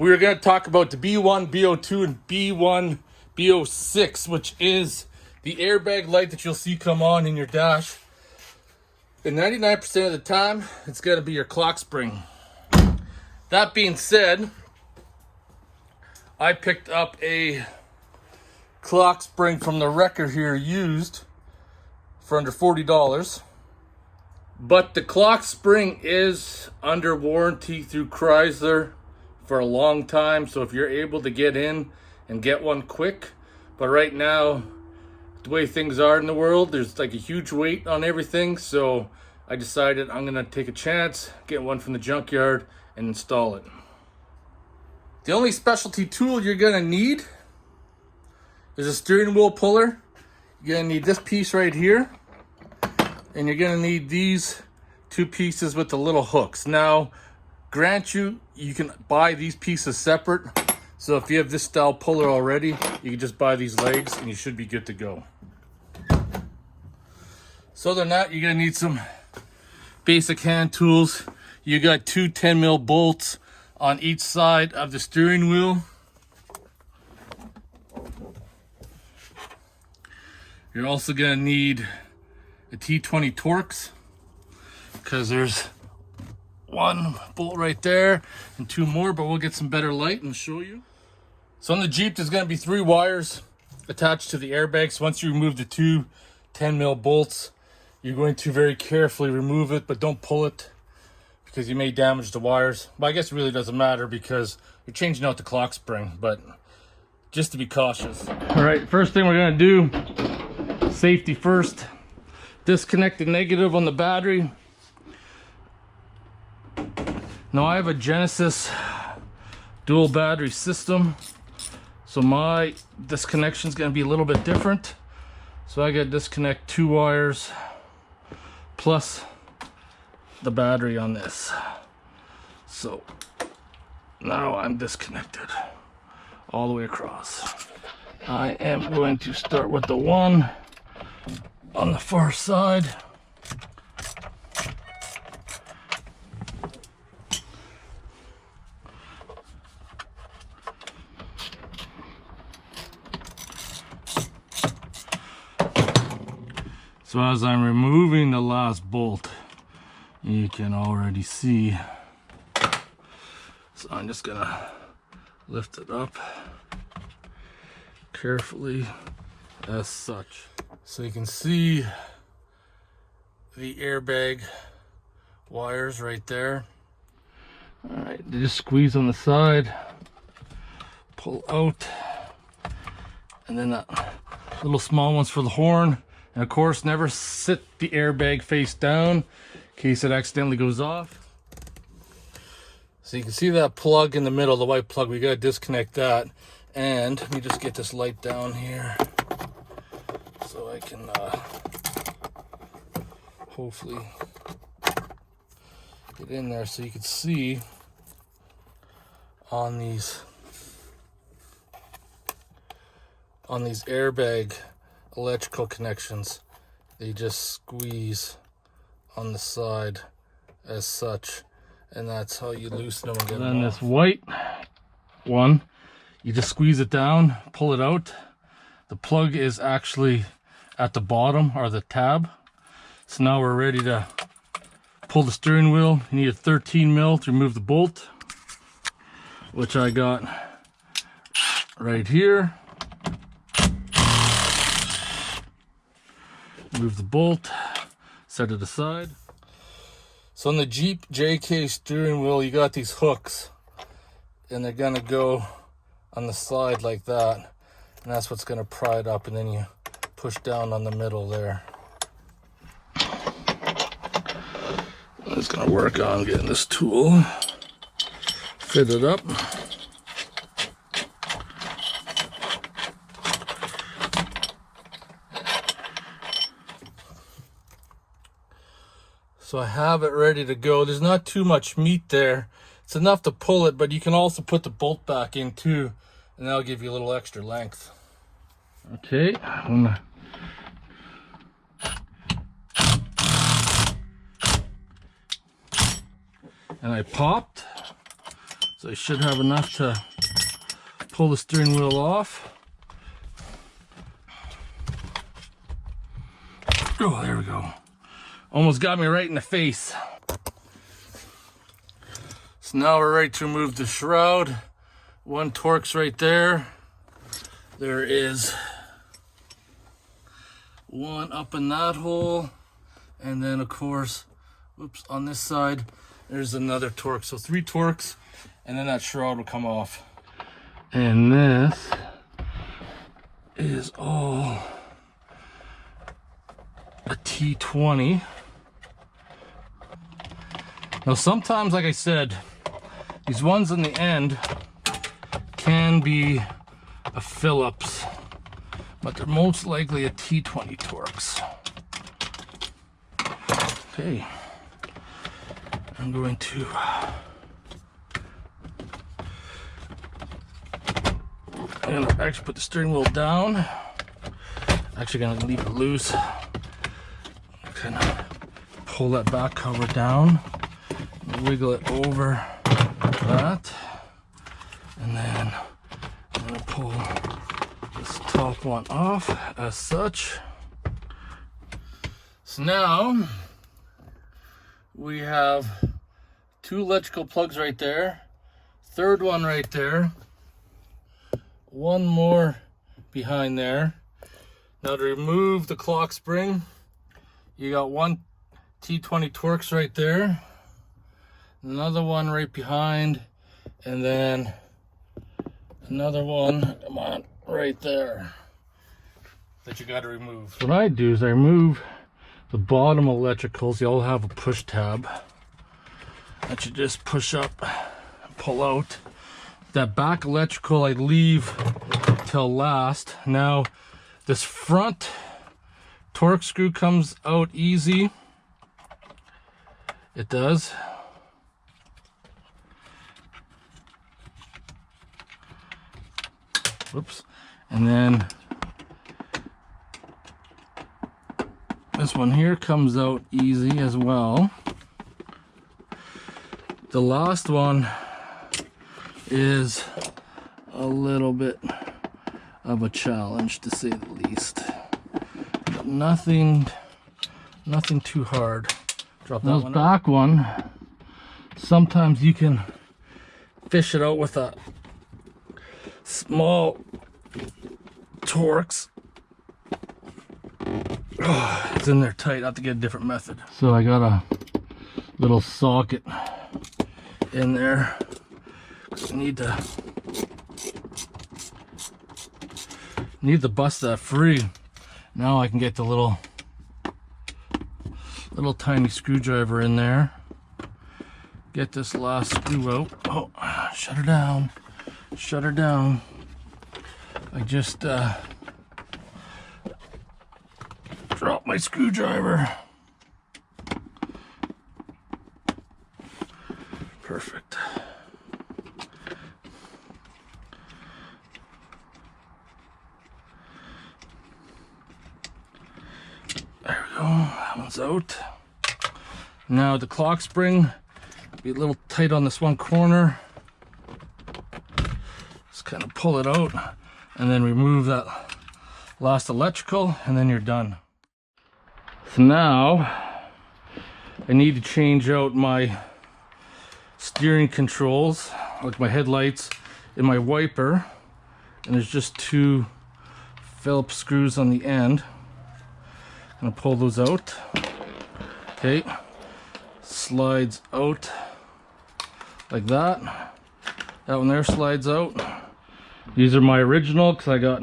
we are going to talk about the B1B02 and B1B06, which is the airbag light that you'll see come on in your dash. And 99% of the time, it's going to be your clock spring. That being said, I picked up a clock spring from the wrecker here used for under $40. But the clock spring is under warranty through Chrysler for a long time. So if you're able to get in and get one quick. But right now, the way things are in the world, there's like a huge weight on everything. So I decided I'm gonna take a chance, get one from the junkyard and install it. The only specialty tool you're gonna need is a steering wheel puller. You're gonna need this piece right here. And you're gonna need these two pieces with the little hooks. Now, grant you can buy these pieces separate. So if you have this style puller already, you can just buy these legs and you should be good to go. So other than that, you're gonna need some basic hand tools. You got two 10mm bolts on each side of the steering wheel. You're also gonna need a T20 Torx, because there's one bolt right there and two more, but we'll get some better light and show you. So on the Jeep, there's going to be 3 wires attached to the airbags. Once you remove the two 10mm bolts, you're going to very carefully remove it, but don't pull it because you may damage the wires. But I guess it really doesn't matter because you're changing out the clock spring, but just to be cautious. All right, first thing we're going to do, safety first. Disconnect the negative on the battery. Now I have a Genesis dual battery system, so my disconnection is going to be a little bit different. So I got to disconnect 2 wires plus the battery on this. So now I'm disconnected all the way across. I am going to start with the one on the far side. So as I'm removing the last bolt, you can already see. So I'm just gonna lift it up carefully as such. So you can see the airbag wires right there. All right, they just squeeze on the side, pull out, and then that little small ones for the horn. And of course, never sit the airbag face down in case it accidentally goes off. So you can see that plug in the middle, the white plug. We gotta disconnect that. And let me just get this light down here so I can hopefully get in there so you can see on these airbag electrical connections, they just squeeze on the side as such, and that's how you loosen them and get them off. And then this white one, you just squeeze it down, pull it out. The plug is actually at the bottom, or the tab. So now we're ready to pull the steering wheel. You need a 13mm to remove the bolt, which I got right here. Remove the bolt, set it aside. So on the Jeep JKU steering wheel, you got these hooks, and they're gonna go on the side like that, and that's what's gonna pry it up, and then you push down on the middle there. I'm just gonna work on getting this tool fitted up. So I have it ready to go. There's not too much meat there. It's enough to pull it, but you can also put the bolt back in too, and that'll give you a little extra length. Okay, and I popped. So I should have enough to pull the steering wheel off. Oh, there we go. Almost got me right in the face. So now we're ready to remove the shroud. One Torx right there. There is one up in that hole. And then of course, oops, on this side, there's another Torx. So 3 Torx, and then that shroud will come off. And this is all a T20. Now sometimes, like I said, these ones in the end can be a Phillips, but they're most likely a T20 Torx. Okay, I'm going to actually put the steering wheel down. Actually gonna leave it loose. Kind of pull that back cover down, wiggle it over that, and then I'm gonna pull this top one off as such. So now we have 2 electrical plugs right there, 3rd one right there, 1 more behind there. Now to remove the clock spring, you got 1 T20 Torx right there, another one right behind, and then another one, come on, right there, that you got to remove. What I do is I remove the bottom electricals. You all have a push tab that you just push up and pull out. That back electrical I leave till last. Now this front Torx screw comes out easy. It does. Whoops. And then this one here comes out easy as well. The last one is a little bit of a challenge, to say the least. But nothing too hard. Drop that one back one. Sometimes you can fish it out with a small Torx. Oh, it's in there tight. I have to get a different method. So I got a little socket in there. I need to bust that free. Now I can get the little tiny screwdriver in there. Get this last screw out. Oh, shut her down. Shut her down. I just dropped my screwdriver. Perfect. There we go. That one's out. Now the clock spring, be a little tight on this one corner. Just kind of pull it out and then remove that last electrical, and then you're done. So now I need to change out my steering controls, like my headlights and my wiper, and there's just 2 Phillips screws on the end. I'm gonna pull those out. Okay, slides out like that. That one there slides out. These are my original because I got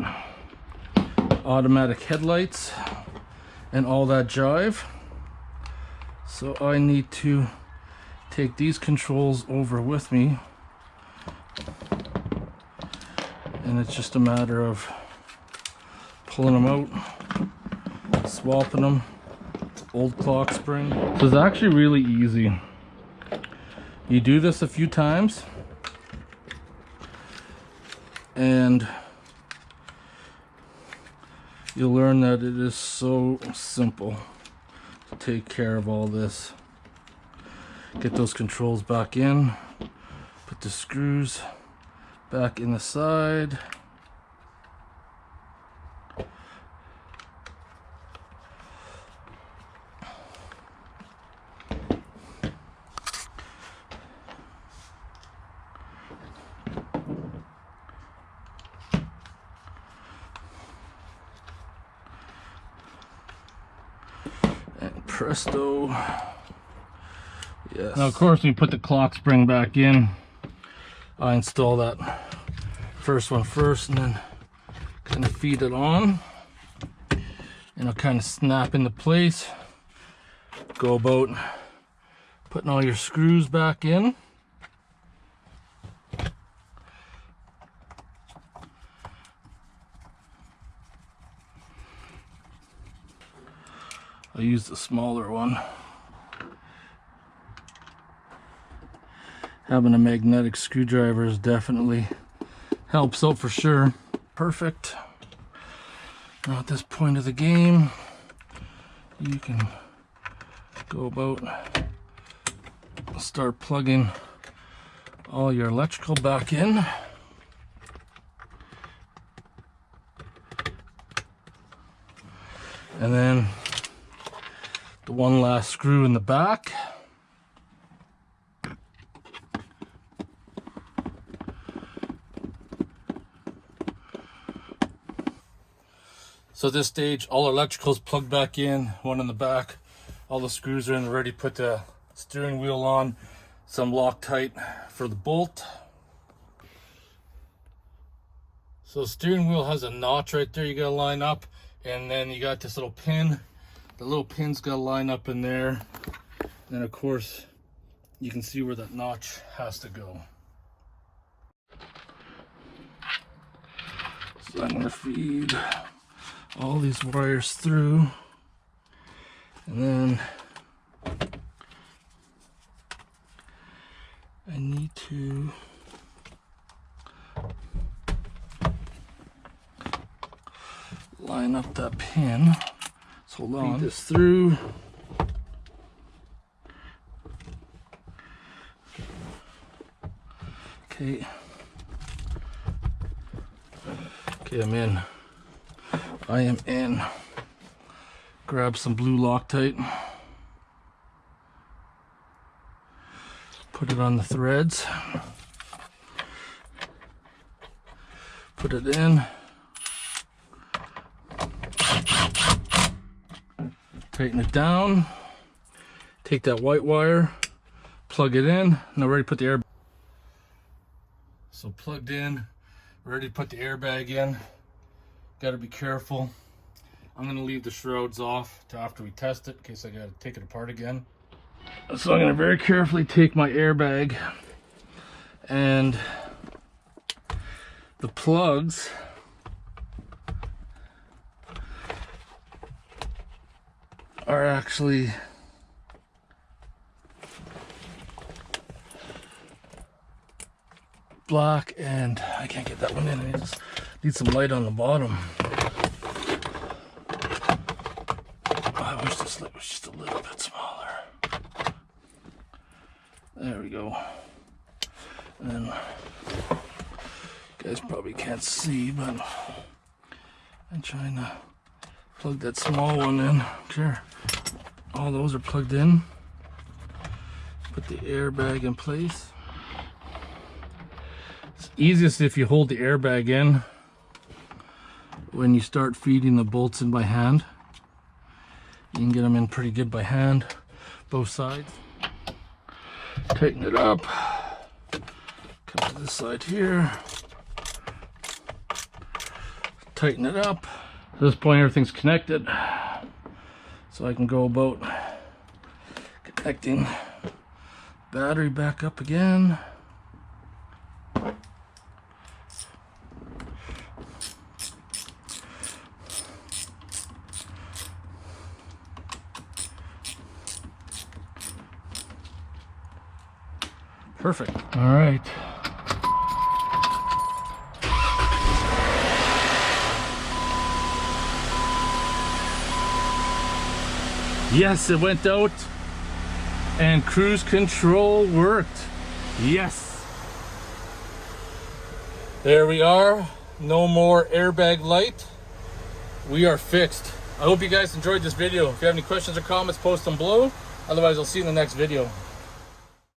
automatic headlights and all that jive. So I need to take these controls over with me, and it's just a matter of pulling them out, swapping them. Old clock spring. So it's actually really easy. You do this a few times and you'll learn that it is so simple to take care of all this. Get those controls back in, Put the screws back in the side. And presto. Yes. Now, of course, when you put the clock spring back in, I install that first one first and then kind of feed it on. And it'll kind of snap into place. Go about putting all your screws back in. I use the smaller one. Having a magnetic screwdriver is definitely helps out for sure. Perfect. Now at this point of the game, you can go about start plugging all your electrical back in. And then the one last screw in the back. So at this stage, all our electricals plugged back in, one in the back. All the screws are in, ready to put the steering wheel on. Some Loctite for the bolt. So the steering wheel has a notch right there you gotta line up. And then you got this little pin. The little pin's gotta line up in there. And then of course, you can see where that notch has to go. So I'm gonna feed all these wires through, and then I need to line up that pin. So hold on, feed this through. Okay. Okay, I'm in. I am in. Grab some blue Loctite. Put it on the threads. Put it in. Tighten it down. Take that white wire, plug it in. Now ready to put the air. So plugged in, ready to put the airbag in. Got to be careful. I'm going to leave the shrouds off to after we test it in case I got to take it apart again. So I'm going to very carefully take my airbag and the plugs are actually black, and I can't get that one in. I just need some light on the bottom. I wish this light was just a little bit smaller. There we go. And you guys probably can't see, but I'm trying to plug that small one in. Sure. All those are plugged in. Put the airbag in place. It's easiest if you hold the airbag in when you start feeding the bolts in by hand. You can get them in pretty good by hand, both sides. Tighten it up. Come to this side here. Tighten it up. At this point, everything's connected. So I can go about connecting battery back up again. Perfect. All right. Yes, it went out and cruise control worked. Yes. There we are. No more airbag light. We are fixed. I hope you guys enjoyed this video. If you have any questions or comments, post them below. Otherwise, I'll see you in the next video.